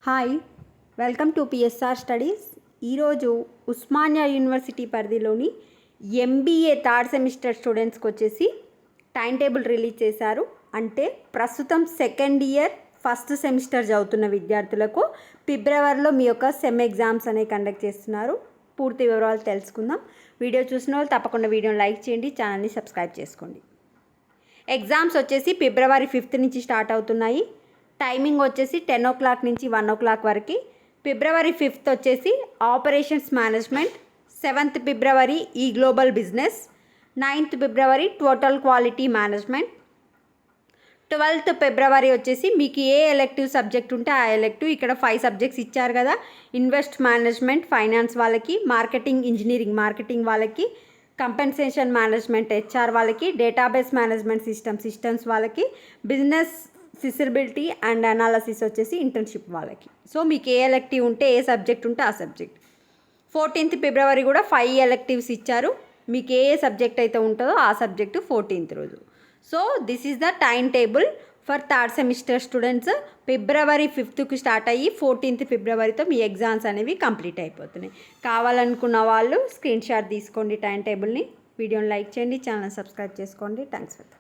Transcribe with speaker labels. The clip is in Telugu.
Speaker 1: Hi, welcome to PSR studies. ఈరోజు ఉస్మానియా యూనివర్సిటీ పరిధిలోని ఎంబీఏ థర్డ్ సెమిస్టర్ స్టూడెంట్స్కి వచ్చేసి టైం టేబుల్ రిలీజ్ చేశారు. అంటే ప్రస్తుతం సెకండ్ ఇయర్ ఫస్ట్ సెమిస్టర్ చదువుతున్న విద్యార్థులకు ఫిబ్రవరిలో మీ యొక్క సెమ్ ఎగ్జామ్స్ అనేవి కండక్ట్ చేస్తున్నారు. పూర్తి వివరాలు తెలుసుకుందాం. వీడియో చూసిన వాళ్ళు తప్పకుండా వీడియోని లైక్ చేయండి, ఛానల్ని సబ్స్క్రైబ్ చేసుకోండి. ఎగ్జామ్స్ వచ్చేసి ఫిబ్రవరి 5 నుంచి స్టార్ట్ అవుతున్నాయి. టైమింగ్ వచ్చేసి 10 o'clock నుంచి 1 o'clock వరకు. ఫిబ్రవరి 5 వచ్చేసి ఆపరేషన్స్ మేనేజ్మెంట్, 7th ఫిబ్రవరి ఈ గ్లోబల్ బిజినెస్, 9th ఫిబ్రవరి టోటల్ క్వాలిటీ మేనేజ్మెంట్, 12th ఫిబ్రవరి వచ్చేసి మీకు ఏ ఎలెక్టివ్ సబ్జెక్ట్ ఉంటే ఆ ఎలెక్టివ్. ఇక్కడ 5 సబ్జెక్ట్స్ ఇచ్చారు కదా, ఇన్వెస్ట్ మేనేజ్మెంట్ ఫైనాన్స్ వాళ్ళకి, మార్కెటింగ్ ఇంజనీరింగ్ మార్కెటింగ్ వాళ్ళకి, కంపెన్సేషన్ మేనేజ్మెంట్ హెచ్ఆర్ వాళ్ళకి, డేటాబేస్ మేనేజ్మెంట్ సిస్టమ్స్ వాళ్ళకి, బిజినెస్ ఫిజిబిలిటీ అండ్ అనాలసిస్ వచ్చేసి ఇంటర్న్షిప్ వాళ్ళకి. సో మీకు ఏ ఎలెక్టివ్ ఉంటే ఏ సబ్జెక్ట్ ఉంటే ఆ సబ్జెక్ట్. 14th ఫిబ్రవరి కూడా 5 ఎలెక్టివ్స్ ఇచ్చారు. మీకు ఏ సబ్జెక్ట్ అయితే ఉంటుందో ఆ సబ్జెక్టు 14th రోజు. So this is the time table for third semester students. February 5th start అయ్యి 14th ఫిబ్రవరితో మీ ఎగ్జామ్స్ అనేవి కంప్లీట్ అయిపోతున్నాయి. కావాలనుకున్న వాళ్ళు స్క్రీన్ షాట్ తీసుకోండి టైం టేబుల్ని. వీడియోని లైక్ చేయండి, ఛానల్ సబ్స్క్రైబ్ చేసుకోండి. Thanks for